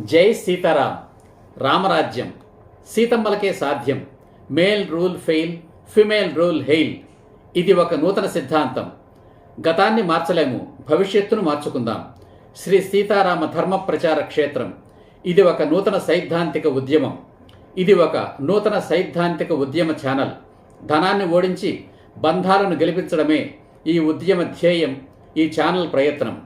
జై సీతారాం. రామరాజ్యం సీతమ్మలకే సాధ్యం. Male rule fail, female rule hail. ఇది ఒక నూతన సిద్ధాంతం. గతాన్ని మార్చలేము, భవిష్యత్తును మార్చుకుందాం. శ్రీ సీతారామ ధర్మ ప్రచార క్షేత్రం. ఇది ఒక నూతన సైద్ధాంతిక ఉద్యమం. ఇది ఒక నూతన సైద్ధాంతిక ఉద్యమ ఛానల్. ధనాన్ని ఓడించి బంధాలను గెలిపించడమే ఈ ఉద్యమ ధ్యేయం, ఈ ఛానల్ ప్రయత్నం.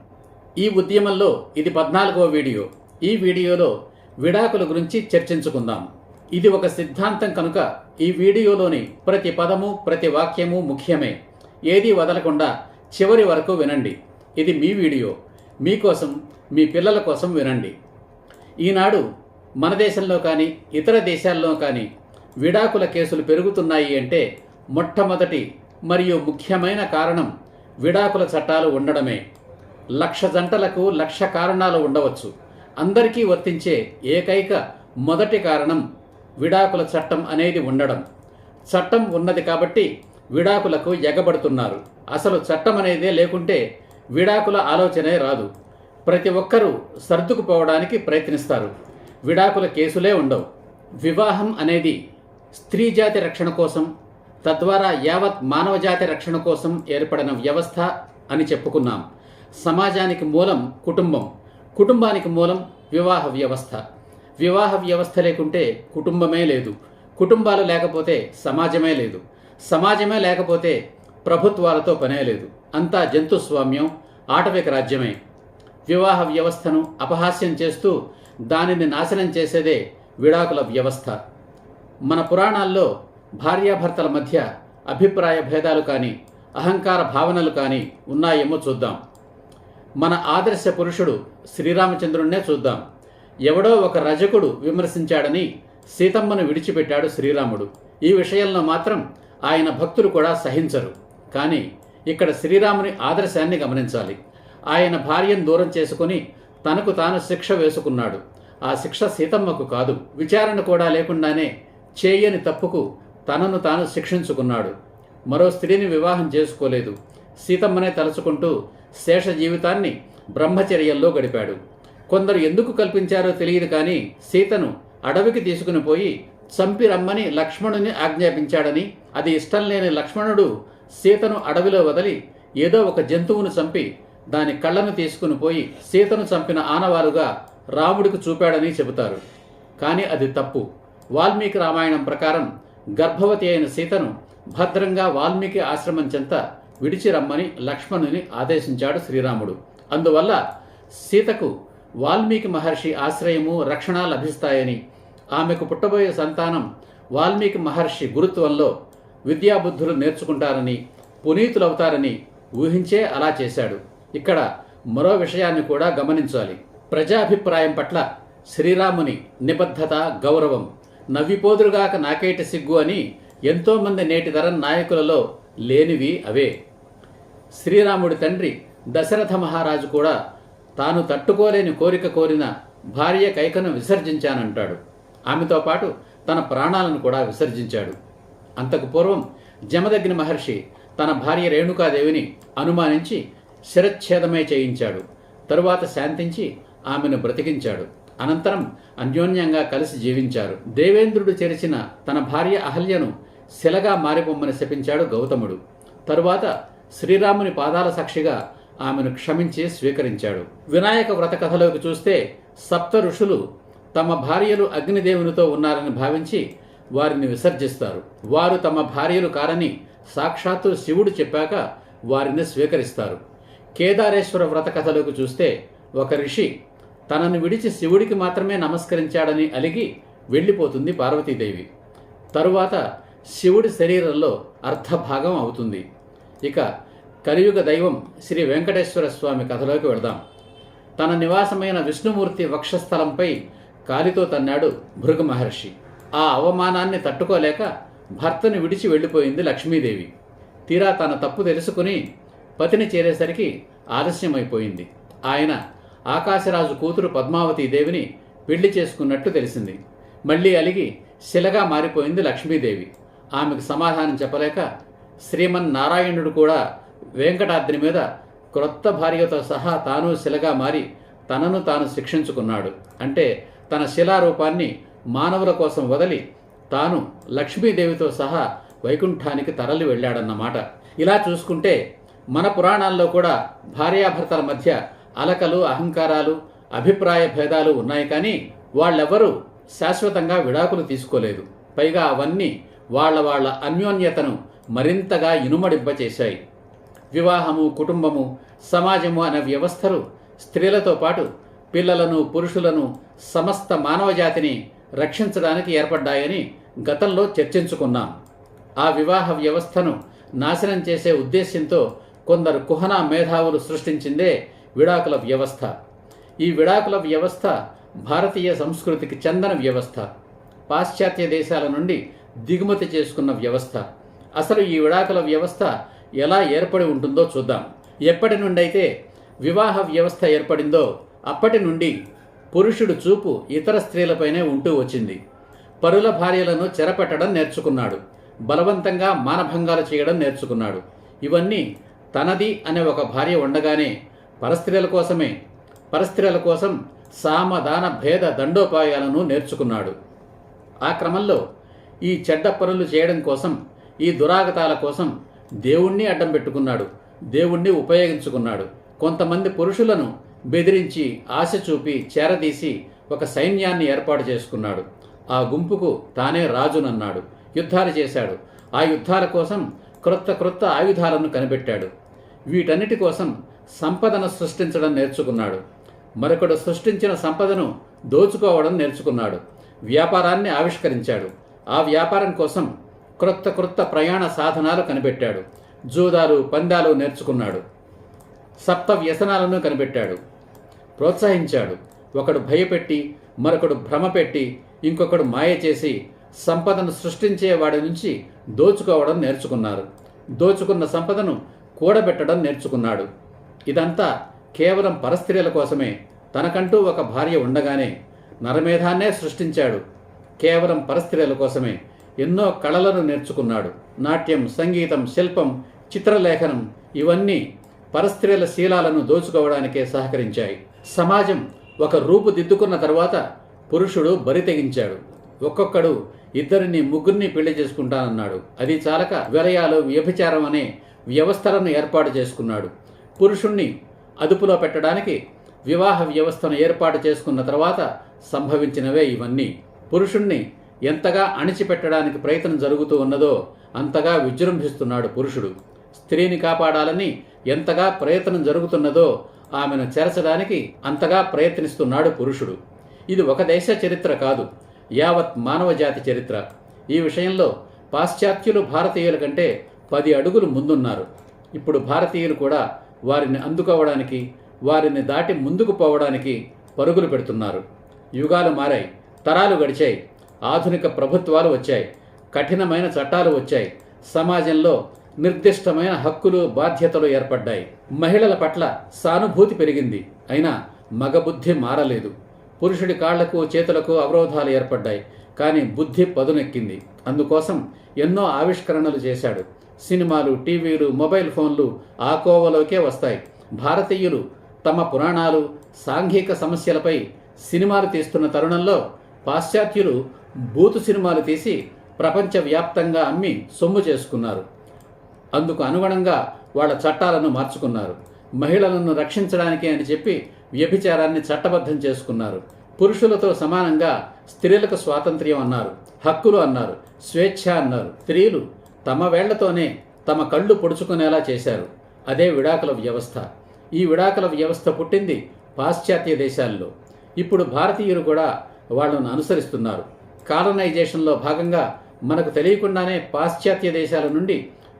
ఈ ఉద్యమంలో ఇది 14వ వీడియో. ఈ వీడియోలో విడాకుల గురించి చర్చించుకుందాం. ఇది ఒక సిద్ధాంతం కనుక ఈ వీడియోలోని ప్రతి పదము, ప్రతి వాక్యము ముఖ్యమే. ఏదీ వదలకుండా చివరి వరకు వినండి. ఇది మీ వీడియో, మీకోసం, మీ పిల్లల కోసం వినండి. ఈనాడు మన దేశంలో కానీ ఇతర దేశాల్లో కానీ విడాకుల కేసులు పెరుగుతున్నాయి అంటే మొట్టమొదటి మరియు ముఖ్యమైన కారణం విడాకుల చట్టాలు ఉండడమే. 1,00,000 జంటలకు 1,00,000 కారణాలు ఉండవచ్చు. అందరికీ వర్తించే ఏకైక మొదటి కారణం విడాకుల చట్టం అనేది ఉండడం. చట్టం ఉన్నది కాబట్టి విడాకులకు ఎగబడుతున్నారు. అసలు చట్టం అనేదే లేకుంటే విడాకుల ఆలోచనే రాదు. ప్రతి ఒక్కరూ సర్దుకుపోవడానికి ప్రయత్నిస్తారు. విడాకుల కేసులే ఉండవు. వివాహం అనేది స్త్రీ జాతి రక్షణ కోసం, తద్వారా యావత్ మానవజాతి రక్షణ కోసం ఏర్పడిన వ్యవస్థ అని చెప్పుకున్నాం. సమాజానికి మూలం కుటుంబం, కుటుంబానికి మూలం వివాహ వ్యవస్థ. వివాహ వ్యవస్థ లేకుంటే కుటుంబమే లేదు. కుటుంబాలు లేకపోతే సమాజమే లేదు. సమాజమే లేకపోతే ప్రభుత్వాలతో పనే లేదు. అంతా జంతుస్వామ్యం, ఆటవిక రాజ్యమే. వివాహ వ్యవస్థను అపహాస్యం చేస్తూ దానిని నాశనం చేసేదే విడాకుల వ్యవస్థ. మన పురాణాల్లో భార్యాభర్తల మధ్య అభిప్రాయ భేదాలు కానీ, అహంకార భావనలు కానీ ఉన్నాయేమో చూద్దాం. మన ఆదర్శ పురుషుడు శ్రీరామచంద్రుణ్ణే చూద్దాం. ఎవడో ఒక రజకుడు విమర్శించాడని సీతమ్మను విడిచిపెట్టాడు శ్రీరాముడు. ఈ విషయంలో మాత్రం ఆయన భక్తులు కూడా సహించరు. కానీ ఇక్కడ శ్రీరాముని ఆదర్శాన్ని గమనించాలి. ఆయన భార్యను దూరం చేసుకుని తనకు తాను శిక్ష వేసుకున్నాడు. ఆ శిక్ష సీతమ్మకు కాదు. విచారణ కూడా లేకుండానే చేయని తప్పుకు తనను తాను శిక్షించుకున్నాడు. మరో స్త్రీని వివాహం చేసుకోలేదు. సీతమ్మనే తలుచుకుంటూ శేష జీవితాన్ని బ్రహ్మచర్యంలో గడిపాడు. కొందరు ఎందుకు కల్పించారో తెలియదు కానీ సీతను అడవికి తీసుకుని పోయి చంపి రమ్మని లక్ష్మణుని ఆజ్ఞాపించాడని, అది ఇష్టం లేని లక్ష్మణుడు సీతను అడవిలో వదిలి ఏదో ఒక జంతువును చంపి దాని కళ్ళను తీసుకుని పోయి సీతను చంపిన ఆనవాలుగా రాముడికి చూపాడని చెబుతారు. కానీ అది తప్పు. వాల్మీకి రామాయణం ప్రకారం గర్భవతి అయిన సీతను భద్రంగా వాల్మీకి ఆశ్రమం చెంత విడిచి రమ్మని లక్ష్మణుని ఆదేశించాడు శ్రీరాముడు. అందువల్ల సీతకు వాల్మీకి మహర్షి ఆశ్రయము, రక్షణ లభిస్తాయని, ఆమెకు పుట్టబోయే సంతానం వాల్మీకి మహర్షి గురుత్వంలో విద్యాబుద్ధులు నేర్చుకుంటారని, పునీతులవుతారని ఊహించే అలా చేశాడు. ఇక్కడ మరో విషయాన్ని కూడా గమనించాలి. ప్రజాభిప్రాయం పట్ల శ్రీరాముని నిబద్ధత, గౌరవం. నవ్విపోదురుగాక నాకేటి సిగ్గు అని ఎంతోమంది నేటి తరం నాయకులలో లేనివి అవే. శ్రీరాముడి తండ్రి దశరథ మహారాజు కూడా తాను తట్టుకోలేని కోరిక కోరిన భార్య కైకను విసర్జించానంటాడు. ఆమెతో పాటు తన ప్రాణాలను కూడా విసర్జించాడు. అంతకు పూర్వం జమదగ్ని మహర్షి తన భార్య రేణుకాదేవిని అనుమానించి శిరచ్ఛేదమే చేయించాడు. తరువాత శాంతించి ఆమెను బ్రతికించాడు. అనంతరం అన్యోన్యంగా కలిసి జీవించారు. దేవేంద్రుడు చెరిచిన తన భార్య అహల్యను శిలగా మారిపోమ్మని శపించాడు గౌతముడు. తరువాత శ్రీరాముని పాదాల సాక్షిగా ఆమెను క్షమించి స్వీకరించాడు. వినాయక వ్రత కథలోకి చూస్తే సప్త ఋషులు తమ భార్యలు అగ్నిదేవునితో ఉన్నారని భావించి వారిని విసర్జిస్తారు. వారు తమ భార్యలు కారని సాక్షాత్తు శివుడు చెప్పాక వారిని స్వీకరిస్తారు. కేదారేశ్వర వ్రత కథలోకి చూస్తే ఒక ఋషి తనను విడిచి శివుడికి మాత్రమే నమస్కరించాడని అలిగి వెళ్ళిపోతుంది పార్వతీదేవి. తరువాత శివుడి శరీరంలో అర్ధభాగం అవుతుంది. ఇక కలియుగ దైవం శ్రీ వెంకటేశ్వర స్వామి కథలోకి వెళదాం. తన నివాసమైన విష్ణుమూర్తి వక్షస్థలంపై కాలితో తన్నాడు భృగు మహర్షి. ఆ అవమానాన్ని తట్టుకోలేక భర్తను విడిచి వెళ్ళిపోయింది లక్ష్మీదేవి. తీరా తన తప్పు తెలుసుకుని పతిని చేరేసరికి ఆలస్యమైపోయింది. ఆయన ఆకాశరాజు కూతురు పద్మావతీదేవిని పెళ్లి చేసుకున్నట్టు తెలిసింది. మళ్ళీ అలిగి శిలగా మారిపోయింది లక్ష్మీదేవి. ఆమెకు సమాధానం చెప్పలేక శ్రీమన్నారాయణుడు కూడా వెంకటాద్రి మీద క్రొత్త భార్యతో సహా తాను శిలగా మారి తనను తాను శిక్షించుకున్నాడు. అంటే తన శిలారూపాన్ని మానవుల కోసం వదిలి తాను లక్ష్మీదేవితో సహా వైకుంఠానికి తరలి వెళ్ళాడన్నమాట. ఇలా చూసుకుంటే మన పురాణాల్లో కూడా భార్యాభర్తల మధ్య అలకలు, అహంకారాలు, అభిప్రాయ భేదాలు ఉన్నాయి. కానీ వాళ్ళెవ్వరూ శాశ్వతంగా విడాకులు తీసుకోలేదు. పైగా అవన్నీ వాళ్ళ అన్యోన్యతను మరింతగా ఇనుమడింపచేశాయి. వివాహము, కుటుంబము, సమాజము అనే వ్యవస్థలు స్త్రీలతో పాటు పిల్లలను, పురుషులను, సమస్త మానవజాతిని రక్షించడానికి ఏర్పడ్డాయని గతంలో చర్చించుకున్నాం. ఆ వివాహ వ్యవస్థను నాశనం చేసే ఉద్దేశ్యంతో కొందరు కుహనా మేధావులు సృష్టించిందే విడాకుల వ్యవస్థ. ఈ విడాకుల వ్యవస్థ భారతీయ సంస్కృతికి చెందని వ్యవస్థ. పాశ్చాత్య దేశాల నుండి దిగుమతి చేసుకున్న వ్యవస్థ. అసలు ఈ విడాకుల వ్యవస్థ ఎలా ఏర్పడి ఉంటుందో చూద్దాం. ఎప్పటి నుండైతే వివాహ వ్యవస్థ ఏర్పడిందో అప్పటి నుండి పురుషుడు చూపు ఇతర స్త్రీలపైనే ఉంటూ వచ్చింది. పరుల భార్యలను చెరపెట్టడం నేర్చుకున్నాడు. బలవంతంగా మానభంగాలు చేయడం నేర్చుకున్నాడు. ఇవన్నీ తనది అనే ఒక భార్య ఉండగానే పరస్త్రీల కోసం సామదాన భేద దండోపాయాలను నేర్చుకున్నాడు. ఆ క్రమంలో ఈ చెడ్డ పనులు చేయడం కోసం, ఈ దురాగతాల కోసం దేవుణ్ణి అడ్డం పెట్టుకున్నాడు. దేవుణ్ణి ఉపయోగించుకున్నాడు. కొంతమంది పురుషులను బెదిరించి, ఆశ చూపి, చేరదీసి ఒక సైన్యాన్ని ఏర్పాటు చేసుకున్నాడు. ఆ గుంపుకు తానే రాజునన్నాడు. యుద్ధాలు చేశాడు. ఆ యుద్ధాల కోసం క్రొత్త ఆయుధాలను కనిపెట్టాడు. వీటన్నిటి కోసం సంపదను సృష్టించడం నేర్చుకున్నాడు. మరొకడు సృష్టించిన సంపదను దోచుకోవడం నేర్చుకున్నాడు. వ్యాపారాన్ని ఆవిష్కరించాడు. ఆ వ్యాపారం కోసం క్రొత్త ప్రయాణ సాధనాలు కనిపెట్టాడు. జూదాలు, పందాలు నేర్చుకున్నాడు. సప్త వ్యసనాలను కనిపెట్టాడు, ప్రోత్సహించాడు. ఒకడు భయపెట్టి, మరొకడు భ్రమపెట్టి, ఇంకొకడు మాయ చేసి సంపదను సృష్టించే వాడి నుంచి దోచుకోవడం నేర్చుకున్నారు. దోచుకున్న సంపదను కూడబెట్టడం నేర్చుకున్నాడు. ఇదంతా కేవలం పరస్త్రీల కోసమే. తనకంటూ ఒక భార్య ఉండగానే నరమేధాన్నే సృష్టించాడు. కేవలం పరస్త్రీల కోసమే ఎన్నో కళలను నేర్చుకున్నాడు. నాట్యం, సంగీతం, శిల్పం, చిత్రలేఖనం ఇవన్నీ పరస్త్రీల శీలాలను దోచుకోవడానికే సహకరించాయి. సమాజం ఒక రూపుదిద్దుకున్న తర్వాత పురుషుడు బరి తెగించాడు. ఒక్కొక్కడు 2, 3 పెళ్లి చేసుకుంటానన్నాడు. అది చాలక విలయాలు, వ్యభిచారం అనే వ్యవస్థలను ఏర్పాటు చేసుకున్నాడు. పురుషుణ్ణి అదుపులో పెట్టడానికి వివాహ వ్యవస్థను ఏర్పాటు చేసుకున్న తర్వాత సంభవించినవే ఇవన్నీ. పురుషుణ్ణి ఎంతగా అణిచిపెట్టడానికి ప్రయత్నం జరుగుతూ ఉన్నదో అంతగా విజృంభిస్తున్నాడు పురుషుడు. స్త్రీని కాపాడాలని ఎంతగా ప్రయత్నం జరుగుతున్నదో ఆమెను చెరచడానికి అంతగా ప్రయత్నిస్తున్నాడు పురుషుడు. ఇది ఒక దేశ చరిత్ర కాదు, యావత్ మానవజాతి చరిత్ర. ఈ విషయంలో పాశ్చాత్యులు భారతీయుల కంటే 10 అడుగులు ముందున్నారు. ఇప్పుడు భారతీయులు కూడా వారిని అందుకోవడానికి, వారిని దాటి ముందుకు పోవడానికి పరుగులు పెడుతున్నారు. యుగాలు మారాయి, తరాలు గడిచాయి, ఆధునిక ప్రభుత్వాలు వచ్చాయి, కఠినమైన చట్టాలు వచ్చాయి, సమాజంలో నిర్దిష్టమైన హక్కులు, బాధ్యతలు ఏర్పడ్డాయి. మహిళల పట్ల సానుభూతి పెరిగింది. అయినా మగబుద్ధి మారలేదు. పురుషుడి కాళ్లకు, చేతులకు అవరోధాలు ఏర్పడ్డాయి. కానీ బుద్ధి పదునెక్కింది. అందుకోసం ఎన్నో ఆవిష్కరణలు చేశాడు. సినిమాలు, టీవీలు, మొబైల్ ఫోన్లు ఆ కోవలోకే వస్తాయి. భారతీయులు తమ పురాణాలు, సాంఘిక సమస్యలపై సినిమాలు తీస్తున్న తరుణంలో పాశ్చాత్యులు బూతు సినిమాలు తీసి ప్రపంచవ్యాప్తంగా అమ్మి సొమ్ము చేసుకున్నారు. అందుకు అనుగుణంగా వాళ్ళ చట్టాలను మార్చుకున్నారు. మహిళలను రక్షించడానికి అని చెప్పి వ్యభిచారాన్ని చట్టబద్ధం చేసుకున్నారు. పురుషులతో సమానంగా స్త్రీలకు స్వాతంత్ర్యం అన్నారు, హక్కులు అన్నారు, స్వేచ్ఛ అన్నారు. స్త్రీలు తమ వేళ్లతోనే తమ కళ్ళు పొడుచుకునేలా చేశారు. అదే విడాకుల వ్యవస్థ. ఈ విడాకుల వ్యవస్థ పుట్టింది పాశ్చాత్య దేశాల్లో. ఇప్పుడు భారతీయులు కూడా వాళ్ళను అనుసరిస్తున్నారు. కాలనైజేషన్లో భాగంగా మనకు తెలియకుండానే పాశ్చాత్య దేశాల నుండి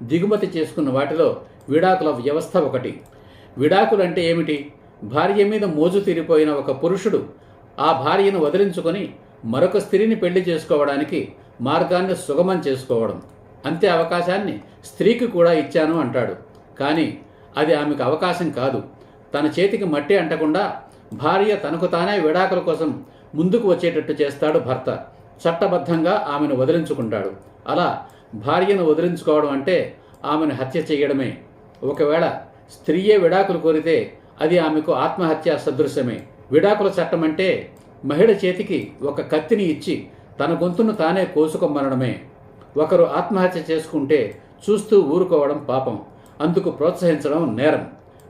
దిగుమతి చేసుకున్న వాటిలో విడాకుల వ్యవస్థ ఒకటి. విడాకులంటే ఏమిటి? భార్య మీద మోజు తీరిపోయిన ఒక పురుషుడు ఆ భార్యను వదిలించుకొని మరొక స్త్రీని పెళ్లి చేసుకోవడానికి మార్గాన్ని సుగమం చేసుకోవడం. అంతే అవకాశాన్ని స్త్రీకి కూడా ఇచ్చాను అంటాడు. కానీ అది ఆమెకు అవకాశం కాదు. తన చేతికి మట్టి అంటకుండా భార్య తనకు తానే విడాకుల కోసం ముందుకు వచ్చేటట్టు చేస్తాడు భర్త. చట్టబద్ధంగా ఆమెను వదిలించుకుంటాడు. అలా భార్యను వదిలించుకోవడం అంటే ఆమెను హత్య చేయడమే. ఒకవేళ స్త్రీయే విడాకులు కోరితే అది ఆమెకు ఆత్మహత్య సదృశ్యమే. విడాకుల చట్టం అంటే మహిళ చేతికి ఒక కత్తిని ఇచ్చి తన గొంతును తానే కోసుకొమ్మనడమే. ఒకరు ఆత్మహత్య చేసుకుంటే చూస్తూ ఊరుకోవడం పాపం, అందుకు ప్రోత్సహించడం నేరం.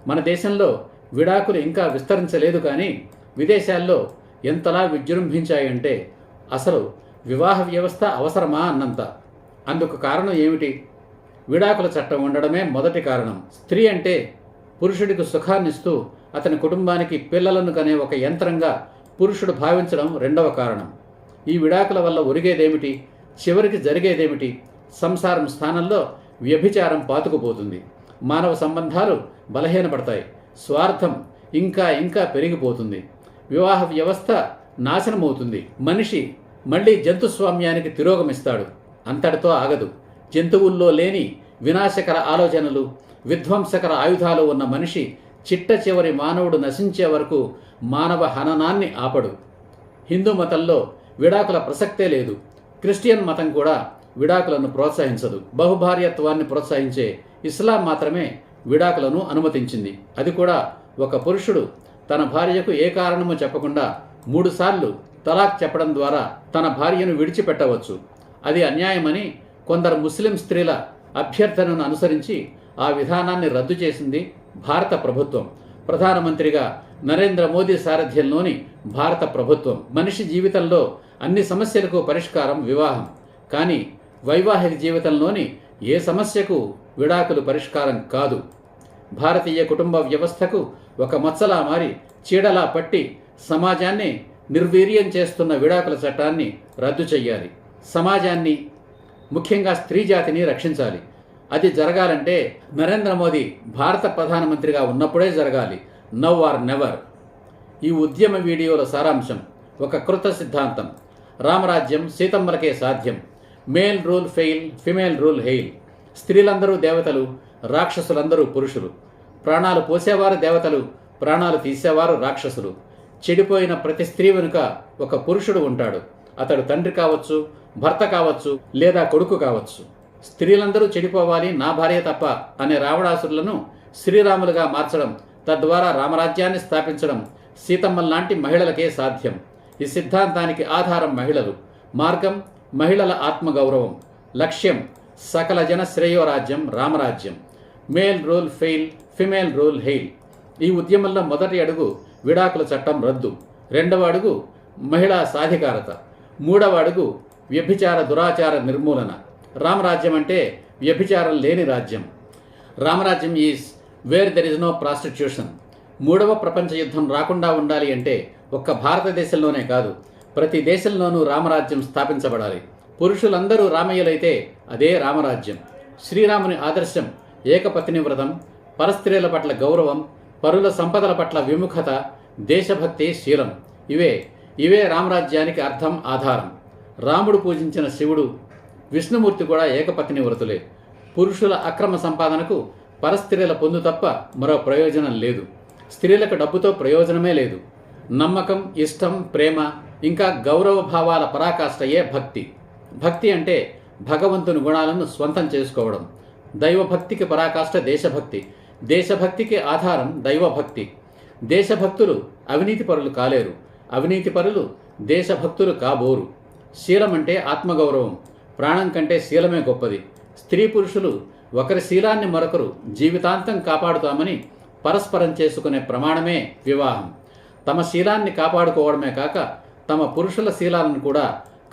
మన దేశంలో విడాకులు ఇంకా విస్తరించలేదు, కానీ విదేశాల్లో ఎంతలా విజృంభించాయంటే అసలు వివాహ వ్యవస్థ అవసరమా అన్నంత. అందుకు కారణం ఏమిటి? విడాకుల చట్టం ఉండడమే మొదటి కారణం. స్త్రీ అంటే పురుషుడికి సుఖాన్నిస్తూ అతని కుటుంబానికి పిల్లలను కనే ఒక యంత్రంగా పురుషుడు భావించడం రెండవ కారణం. ఈ విడాకుల వల్ల ఒరిగేదేమిటి? చివరికి జరిగేదేమిటి? సంసారం స్థానంలో వ్యభిచారం పాతుకుపోతుంది. మానవ సంబంధాలు బలహీనపడతాయి. స్వార్థం ఇంకా ఇంకా పెరిగిపోతుంది. వివాహ వ్యవస్థ నాశనమవుతుంది. మనిషి మళ్ళీ జంతుస్వామ్యానికి తిరోగమిస్తాడు. అంతటితో ఆగదు. జంతువుల్లో లేని వినాశకర ఆలోచనలు, విధ్వంసకర ఆయుధాలు ఉన్న మనిషి చిట్ట చివరి మానవుడు నశించే వరకు మానవ హననాన్ని ఆపడు. హిందూ మతంలో విడాకుల ప్రసక్తే లేదు. క్రిస్టియన్ మతం కూడా విడాకులను ప్రోత్సహించదు. బహుభార్యత్వాన్ని ప్రోత్సహించే ఇస్లాం మాత్రమే విడాకులను అనుమతించింది. అది కూడా ఒక పురుషుడు తన భార్యకు ఏ కారణమో చెప్పకుండా 3 సార్లు తలాక్ చెప్పడం ద్వారా తన భార్యను విడిచిపెట్టవచ్చు. అది అన్యాయమని కొందరు ముస్లిం స్త్రీల అభ్యర్థనను అనుసరించి ఆ విధానాన్ని రద్దు చేసింది భారత ప్రభుత్వం. ప్రధానమంత్రిగా నరేంద్ర మోదీ సారథ్యంలోని భారత ప్రభుత్వం. మనిషి జీవితంలో అన్ని సమస్యలకు పరిష్కారం వివాహం. కానీ వైవాహిక జీవితంలోని ఏ సమస్యకు విడాకులు పరిష్కారం కాదు. భారతీయ కుటుంబ వ్యవస్థకు ఒక మచ్చలా మారి చీడలా పట్టి సమాజాన్ని నిర్వీర్యం చేస్తున్న విడాకుల చట్టాన్ని రద్దు చెయ్యాలి. సమాజాన్ని, ముఖ్యంగా స్త్రీ జాతిని రక్షించాలి. అది జరగాలంటే నరేంద్ర మోదీ భారత ప్రధానమంత్రిగా ఉన్నప్పుడే జరగాలి. Now or never. ఈ ఉద్యమ వీడియోల సారాంశం ఒక కృత సిద్ధాంతం. రామరాజ్యం సీతమ్మలకే సాధ్యం. Male rule fail, female rule hail. స్త్రీలందరూ దేవతలు, రాక్షసులందరూ పురుషులు. ప్రాణాలు పోసేవారు దేవతలు, ప్రాణాలు తీసేవారు రాక్షసులు. చెడిపోయిన ప్రతి స్త్రీ వెనుక ఒక పురుషుడు ఉంటాడు. అతడు తండ్రి కావచ్చు, భర్త కావచ్చు, లేదా కొడుకు కావచ్చు. స్త్రీలందరూ చెడిపోవాలి, నా భార్య తప్ప అనే రావణాసురులను శ్రీరాములుగా మార్చడం, తద్వారా రామరాజ్యాన్ని స్థాపించడం సీతమ్మల్లాంటి మహిళలకే సాధ్యం. ఈ సిద్ధాంతానికి ఆధారం మహిళలు, మార్గం మహిళల ఆత్మగౌరవం, లక్ష్యం సకల జన శ్రేయోరాజ్యం రామరాజ్యం. Male rule fail, female rule hail. ఈ ఉద్యమంలో మొదటి అడుగు విడాకుల చట్టం రద్దు, రెండవ అడుగు మహిళా సాధికారత, మూడవ అడుగు వ్యభిచార దురాచార నిర్మూలన. రామరాజ్యం అంటే వ్యభిచారం లేని రాజ్యం. Ramarajyam is where there is no prostitution. 3వ ప్రపంచ యుద్ధం రాకుండా ఉండాలి అంటే ఒక్క భారతదేశంలోనే కాదు, ప్రతి దేశంలోనూ రామరాజ్యం స్థాపించబడాలి. పురుషులందరూ రామయ్యలైతే అదే రామరాజ్యం. శ్రీరాముని ఆదర్శం ఏకపత్ని వ్రతం, పరస్త్రీల పట్ల గౌరవం, పరుల సంపదల పట్ల విముఖత, దేశభక్తి, శీలం. ఇవే రామరాజ్యానికి అర్థం, ఆధారం. రాముడు పూజించిన శివుడు, విష్ణుమూర్తి కూడా ఏకపత్ని వ్రతులే. పురుషుల అక్రమ సంపాదనకు పరస్త్రీల పొందు తప్ప మరో ప్రయోజనం లేదు. స్త్రీలకు డబ్బుతో ప్రయోజనమే లేదు. నమ్మకం, ఇష్టం, ప్రేమ, ఇంకా గౌరవ భావాల పరాకాష్ఠయే భక్తి. భక్తి అంటే భగవంతుని గుణాలను స్వంతం చేసుకోవడం. దైవభక్తికి పరాకాష్ఠ దేశభక్తి. దేశభక్తికి ఆధారం దైవభక్తి. దేశభక్తులు అవినీతి పరులు కాలేరు, అవినీతి పరులు దేశభక్తులు కాబోరు. శీలం అంటే ఆత్మగౌరవం. ప్రాణం కంటే శీలమే గొప్పది. స్త్రీ పురుషులు ఒకరి శీలాన్ని మరొకరు జీవితాంతం కాపాడుతామని పరస్పరం చేసుకునే ప్రమాణమే వివాహం. తమ శీలాన్ని కాపాడుకోవడమే కాక తమ పురుషుల శీలాలను కూడా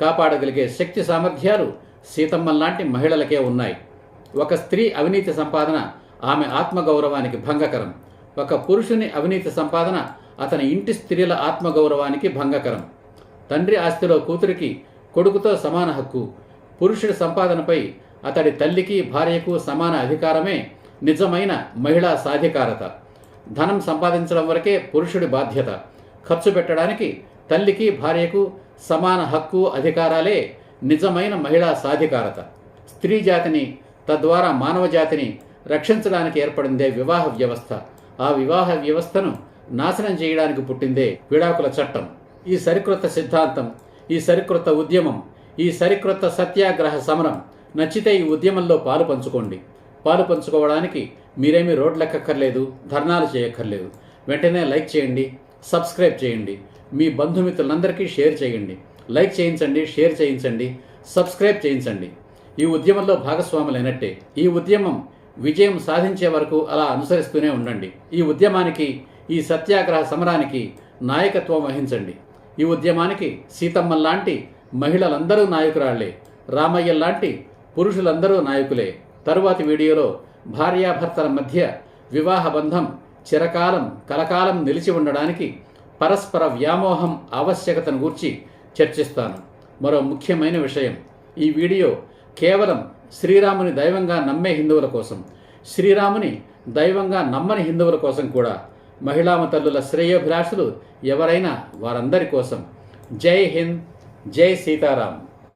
కాపాడగలిగే శక్తి సామర్థ్యాలు సీతమ్మల్లాంటి మహిళలకే ఉన్నాయి. ఒక స్త్రీ అవినీతి సంపాదన ఆమె ఆత్మగౌరవానికి భంగకరం. ఒక పురుషుని అవినీతి సంపాదన అతని ఇంటి స్త్రీల ఆత్మగౌరవానికి భంగకరం. తండ్రి ఆస్తిలో కూతురికి కొడుకుతో సమాన హక్కు. పురుషుడి సంపాదనపై అతడి తల్లికి భార్యకు సమాన అధికారమే నిజమైన మహిళా సాధికారత. ధనం సంపాదించడం వరకే పురుషుడి బాధ్యత. ఖర్చు పెట్టడానికి తల్లికి భార్యకు సమాన హక్కు, అధికారాలే నిజమైన మహిళా సాధికారత. స్త్రీ జాతిని, తద్వారా మానవ జాతిని రక్షించడానికి ఏర్పడిందే వివాహ వ్యవస్థ. ఆ వివాహ వ్యవస్థను నాశనం చేయడానికి పుట్టిందే విడాకుల చట్టం. ఈ సరికొత్త సిద్ధాంతం, ఈ సరికొత్త ఉద్యమం, ఈ సరికొత్త సత్యాగ్రహ సమరం నచ్చితే ఈ ఉద్యమంలో పాలు పంచుకోండి. పాలు పంచుకోవడానికి మీరేమీ రోడ్లెక్కక్కర్లేదు, ధర్నాలు చేయక్కర్లేదు. వెంటనే లైక్ చేయండి, సబ్స్క్రైబ్ చేయండి. మీ బంధుమిత్రులందరికీ షేర్ చేయండి. లైక్ చేయించండి, షేర్ చేయించండి, సబ్స్క్రైబ్ చేయించండి. ఈ ఉద్యమంలో భాగస్వాములైనట్టే. ఈ ఉద్యమం విజయం సాధించే వరకు అలా అనుసరిస్తూనే ఉండండి. ఈ ఉద్యమానికి, ఈ సత్యాగ్రహ సమరానికి నాయకత్వం వహించండి. ఈ ఉద్యమానికి సీతమ్మల్లాంటి మహిళలందరూ నాయకురాళ్లే, రామయ్యలాంటి పురుషులందరూ నాయకులే. తరువాతి వీడియోలో భార్యాభర్తల మధ్య వివాహ బంధం చిరకాలం కలకాలం నిలిచి ఉండడానికి పరస్పర వ్యామోహం ఆవశ్యకతను గూర్చి చర్చిస్తాను. మరో ముఖ్యమైన విషయం, ఈ వీడియో కేవలం శ్రీరాముని దైవంగా నమ్మే హిందువుల కోసం, శ్రీరాముని దైవంగా నమ్మని హిందువుల కోసం కూడా, మహిళామ తల్లుల శ్రేయోభిలాషులు ఎవరైనా వారందరి కోసం. జై హింద్, జై సీతారాం.